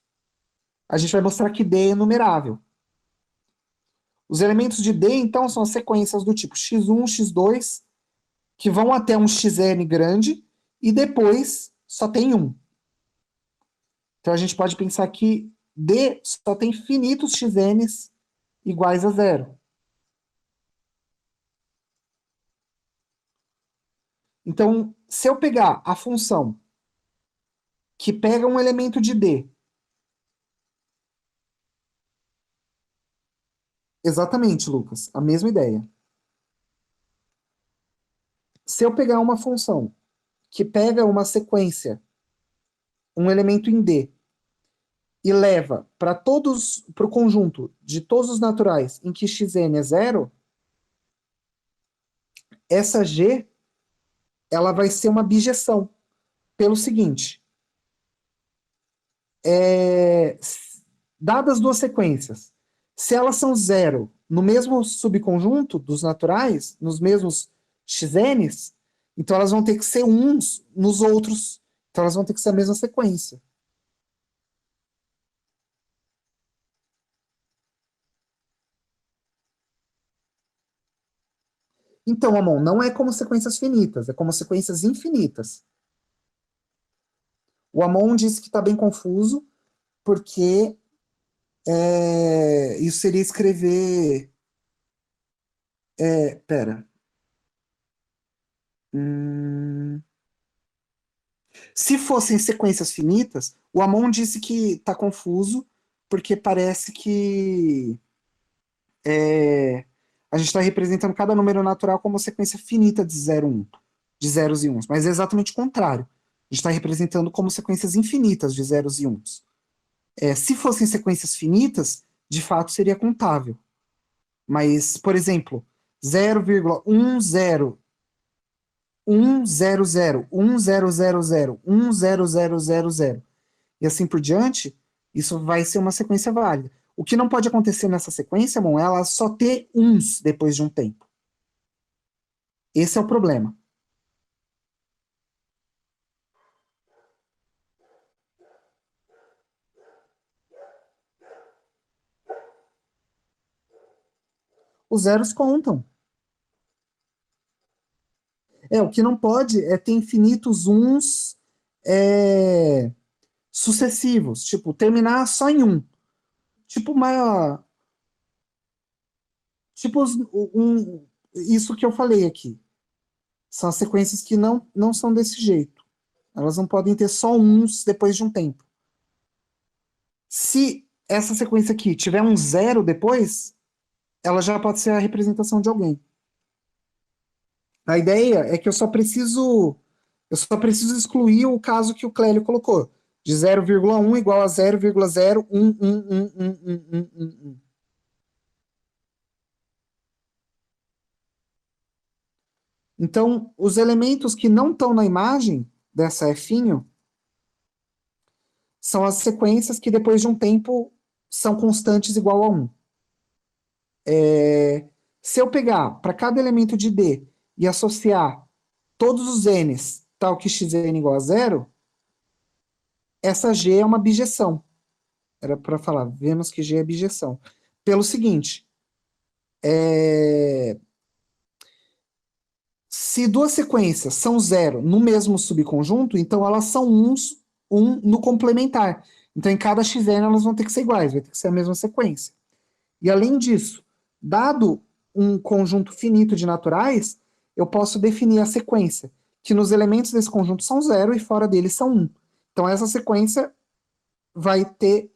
A gente vai mostrar que D é enumerável. Os elementos de D, então, são as sequências do tipo x1, x2, que vão até um xn grande, e depois só tem um. Então a gente pode pensar que D só tem finitos xn's iguais a zero. Então, se eu pegar a função que pega um elemento de D, exatamente, Lucas, a mesma ideia. Se eu pegar uma função que pega uma sequência, um elemento em D, e leva para o conjunto de todos os naturais em que xn é zero, essa G ela vai ser uma bijeção. Pelo seguinte, dadas duas sequências, se elas são zero no mesmo subconjunto dos naturais, nos mesmos xn's, então elas vão ter que ser uns nos outros. Então elas vão ter que ser a mesma sequência. Então, Amon, não é como sequências finitas, é como sequências infinitas. O Amon disse que está bem confuso, porque isso seria escrever. Pera. Se fossem sequências finitas, o Amon disse que está confuso, porque parece que a gente está representando cada número natural como sequência finita de 0, 1, de zeros e uns. Mas é exatamente o contrário. A gente está representando como sequências infinitas de zeros e uns. Se fossem sequências finitas, de fato seria contável. Mas, por exemplo, 0,10 100 1000 10000 e assim por diante, isso vai ser uma sequência válida. O que não pode acontecer nessa sequência, bom, é ela só ter uns depois de um tempo. Esse é o problema. Os zeros contam. O que não pode é ter infinitos uns sucessivos, tipo, terminar só em um. Tipo uma. Tipo isso que eu falei aqui. São as sequências que não são desse jeito. Elas não podem ter só uns depois de um tempo. Se essa sequência aqui tiver um zero depois, ela já pode ser a representação de alguém. A ideia é que eu só preciso excluir o caso que o Clélio colocou, de 0,1 igual a 0,0111111. Então, os elementos que não estão na imagem dessa F são as sequências que depois de um tempo são constantes igual a 1. Se eu pegar para cada elemento de D e associar todos os n's tal que xn igual a zero, essa G é uma bijeção. Era para falar, vemos que G é bijeção. Pelo seguinte, Se duas sequências são zero no mesmo subconjunto, então elas são um no complementar. Então, em cada xn, elas vão ter que ser iguais, vai ter que ser a mesma sequência. E além disso, dado um conjunto finito de naturais, eu posso definir a sequência, que nos elementos desse conjunto são zero e fora dele são um. Então, essa sequência vai ter,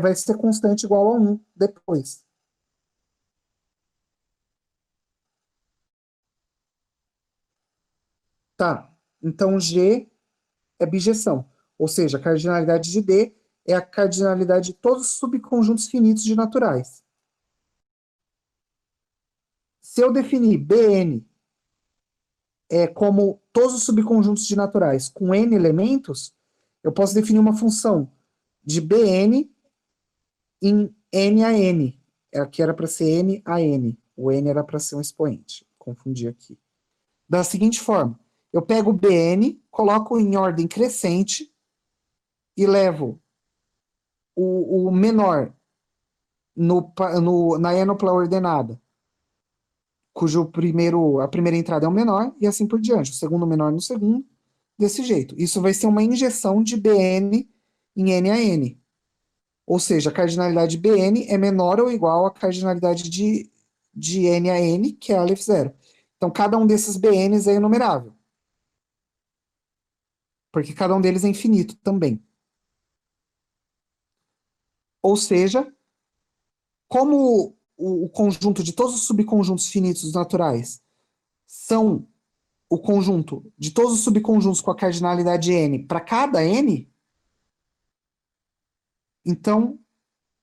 vai ser constante igual a 1 depois. Tá, então G é bijeção, ou seja, a cardinalidade de D é a cardinalidade de todos os subconjuntos finitos de naturais. Se eu definir Bn como todos os subconjuntos de naturais com n elementos, eu posso definir uma função de Bn em n a n. Aqui era para ser n a n. O n era para ser um expoente. Confundi aqui. Da seguinte forma, eu pego o Bn, coloco em ordem crescente e levo o menor na enopla ordenada, a primeira entrada é o menor, e assim por diante. O segundo menor no segundo, desse jeito. Isso vai ser uma injeção de Bn em n a n. Ou seja, a cardinalidade de Bn é menor ou igual à cardinalidade de n a n, que é Aleph zero. Então, cada um desses Bns é enumerável. Porque cada um deles é infinito também. Ou seja, como o conjunto de todos os subconjuntos finitos naturais são o conjunto de todos os subconjuntos com a cardinalidade n para cada n, então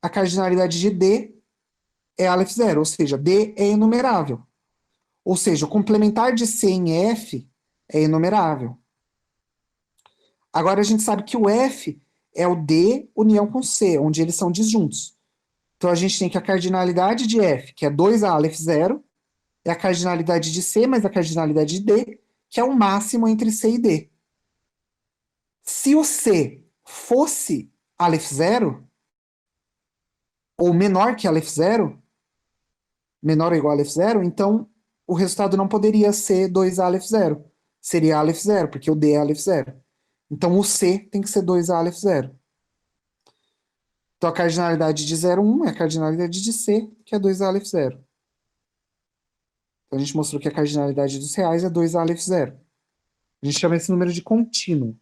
a cardinalidade de D é Aleph zero, ou seja, D é enumerável. Ou seja, o complementar de C em F é enumerável. Agora a gente sabe que o F é o D união com C, onde eles são disjuntos. Então a gente tem que a cardinalidade de F, que é 2A Aleph zero, é a cardinalidade de C mais a cardinalidade de D, que é o máximo entre C e D. Se o C fosse Aleph zero, ou menor que Aleph zero, menor ou igual a Aleph zero, então o resultado não poderia ser 2A Aleph zero. Seria Aleph zero, porque o D é Aleph zero. Então o C tem que ser 2A Aleph zero. Então a cardinalidade de 0, 1 é a cardinalidade de C, que é 2A Aleph zero. Então a gente mostrou que a cardinalidade dos reais é 2A Aleph zero. A gente chama esse número de contínuo.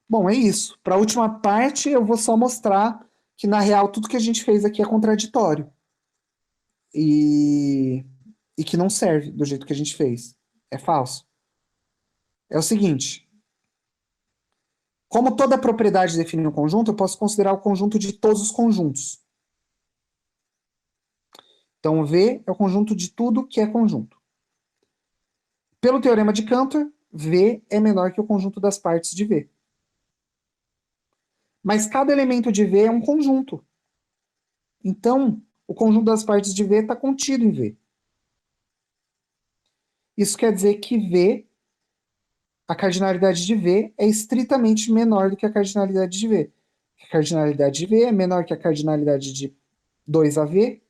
Bom, é isso. Para a última parte, eu vou só mostrar que, na real, tudo que a gente fez aqui é contraditório. E que não serve do jeito que a gente fez. É falso. É o seguinte: como toda propriedade define um conjunto, eu posso considerar o conjunto de todos os conjuntos. Então, V é o conjunto de tudo que é conjunto. Pelo teorema de Cantor, V é menor que o conjunto das partes de V. Mas cada elemento de V é um conjunto. Então, o conjunto das partes de V está contido em V. Isso quer dizer que V, a cardinalidade de V, é estritamente menor do que a cardinalidade de V. A cardinalidade de V é menor que a cardinalidade de 2AV,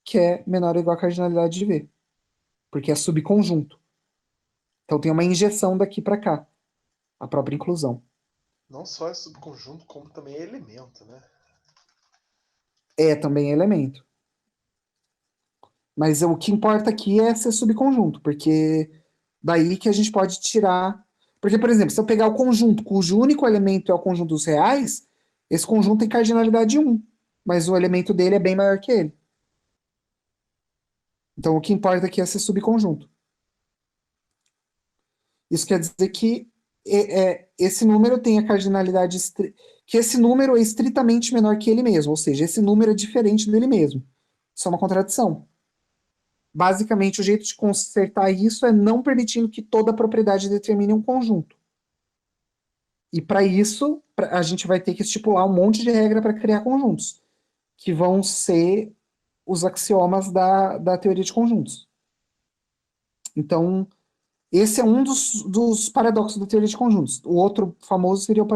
que é menor ou igual à cardinalidade de V. Porque é subconjunto. Então tem uma injeção daqui para cá. A própria inclusão. Não só é subconjunto, como também é elemento, né? É também elemento. Mas o que importa aqui é ser subconjunto, porque daí que a gente pode tirar. Porque, por exemplo, se eu pegar o conjunto cujo único elemento é o conjunto dos reais, esse conjunto tem cardinalidade 1, mas o elemento dele é bem maior que ele. Então o que importa aqui é ser subconjunto. Isso quer dizer que esse número tem a cardinalidade. Que esse número é estritamente menor que ele mesmo, ou seja, esse número é diferente dele mesmo. Isso é uma contradição. Basicamente, o jeito de consertar isso é não permitindo que toda propriedade determine um conjunto. E para isso, a gente vai ter que estipular um monte de regra para criar conjuntos, que vão ser os axiomas da teoria de conjuntos. Então, esse é um dos paradoxos da teoria de conjuntos. O outro famoso seria o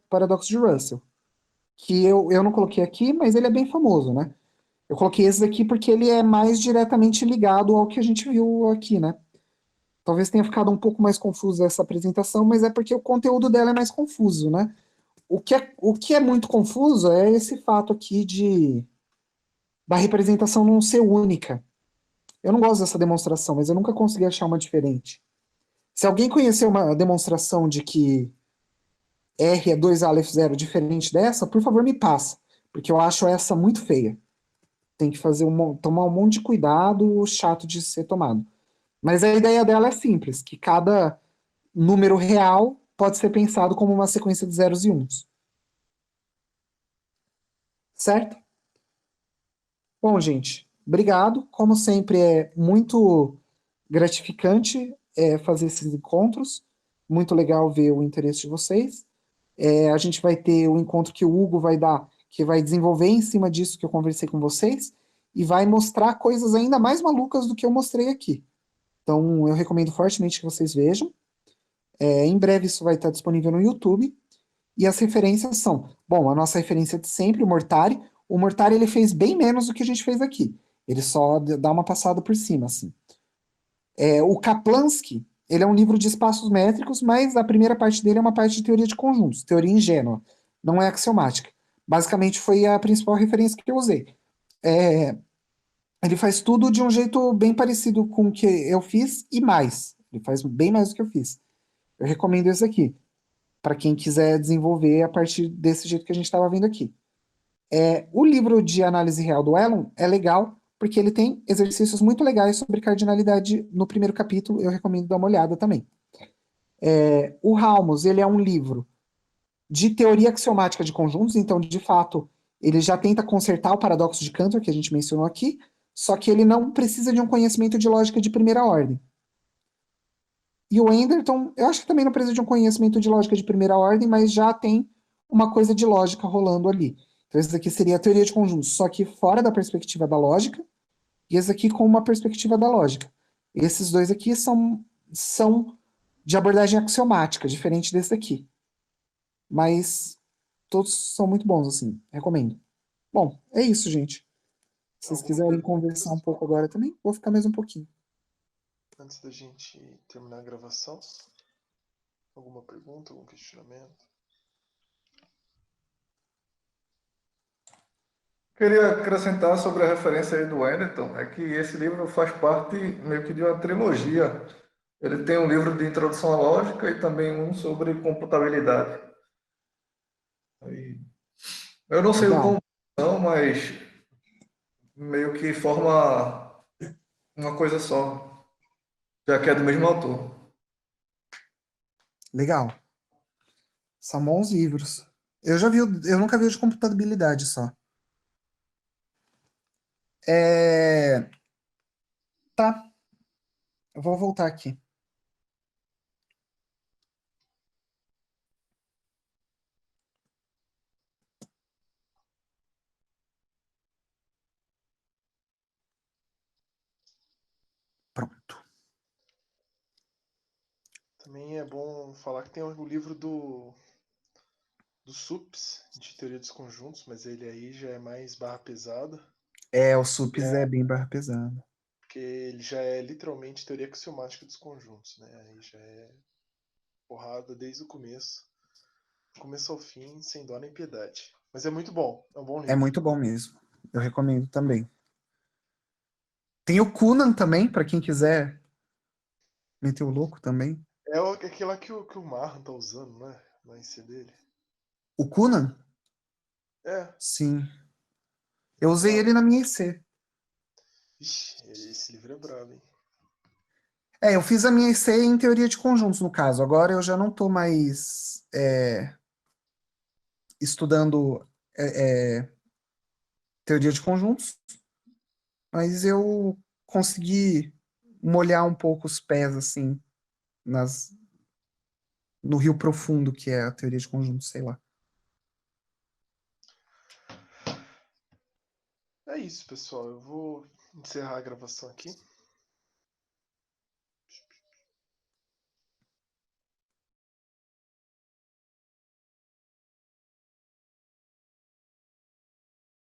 paradoxo de Russell, que eu não coloquei aqui, mas ele é bem famoso, né? Eu coloquei esse aqui porque ele é mais diretamente ligado ao que a gente viu aqui, né? Talvez tenha ficado um pouco mais confusa essa apresentação, mas é porque o conteúdo dela é mais confuso, né? O que é muito confuso é esse fato aqui da representação não ser única. Eu não gosto dessa demonstração, mas eu nunca consegui achar uma diferente. Se alguém conhecer uma demonstração de que R é 2 Aleph 0 diferente dessa, por favor me passa, porque eu acho essa muito feia. Tem que tomar um monte de cuidado, chato de ser tomado. Mas a ideia dela é simples, que cada número real pode ser pensado como uma sequência de zeros e uns. Certo? Bom, gente, obrigado. Como sempre, é muito gratificante fazer esses encontros. Muito legal ver o interesse de vocês. A gente vai ter o encontro que o Hugo vai dar, que vai desenvolver em cima disso que eu conversei com vocês, e vai mostrar coisas ainda mais malucas do que eu mostrei aqui. Então, eu recomendo fortemente que vocês vejam. Em breve isso vai estar disponível no YouTube. E as referências são, bom, a nossa referência de sempre, o Mortari. O Mortari ele fez bem menos do que a gente fez aqui. Ele só dá uma passada por cima, assim. O Kaplansky, ele é um livro de espaços métricos, mas a primeira parte dele é uma parte de teoria de conjuntos, teoria ingênua, não é axiomática. Basicamente foi a principal referência que eu usei. É, ele faz tudo de um jeito bem parecido com o que eu fiz e mais. Ele faz bem mais do que eu fiz. Eu recomendo esse aqui, para quem quiser desenvolver a partir desse jeito que a gente estava vendo aqui. O livro de análise real do Elon é legal, porque ele tem exercícios muito legais sobre cardinalidade no primeiro capítulo, eu recomendo dar uma olhada também. O Halmos, ele é um livro de teoria axiomática de conjuntos, então, de fato, ele já tenta consertar o paradoxo de Cantor, que a gente mencionou aqui, só que ele não precisa de um conhecimento de lógica de primeira ordem. E o Enderton, eu acho que também não precisa de um conhecimento de lógica de primeira ordem, mas já tem uma coisa de lógica rolando ali. Então, esse aqui seria a teoria de conjuntos, só que fora da perspectiva da lógica, e esse aqui com uma perspectiva da lógica. Esses dois aqui são de abordagem axiomática, diferente desse aqui. Mas todos são muito bons, assim, recomendo. Bom, é isso, gente. Se vocês Alguma quiserem pergunta, conversar um pessoal? pouco agora também, vou ficar mais um pouquinho. Antes da gente terminar a gravação, alguma pergunta, algum questionamento? Queria acrescentar sobre a referência aí do Wenderton, é que esse livro faz parte meio que de uma trilogia. Ele tem um livro de introdução à lógica e também um sobre computabilidade. Aí, eu não sei o Legal, quão são, mas meio que forma uma coisa só, já que é do mesmo autor. legal. São bons livros. Eu nunca vi o de computabilidade só. É, tá, eu vou voltar aqui. Pronto. Também é bom falar que tem o livro do SUPS, de teoria dos conjuntos, mas ele aí já é mais barra pesada, O SUPS é bem barra pesada. porque ele já é literalmente teoria axiomática dos conjuntos, né? Aí já é porrada desde o começo ao fim, sem dó nem piedade. Mas é muito bom, é um bom É livro. muito bom mesmo. Eu recomendo também. Tem o Conan também, para quem quiser meter o louco também. É aquele lá que o Marlon tá usando, né? Na IC dele. O Conan? É, Sim. Eu usei brabo. ele na minha IC. Ixi, esse livro é brabo, hein? Eu fiz a minha IC em teoria de conjuntos, no caso. Agora eu já não estou mais estudando teoria de conjuntos, mas eu consegui molhar um pouco os pés, assim, nas, no rio profundo que é a teoria de conjuntos, sei lá. É isso, pessoal. Eu vou encerrar a gravação aqui.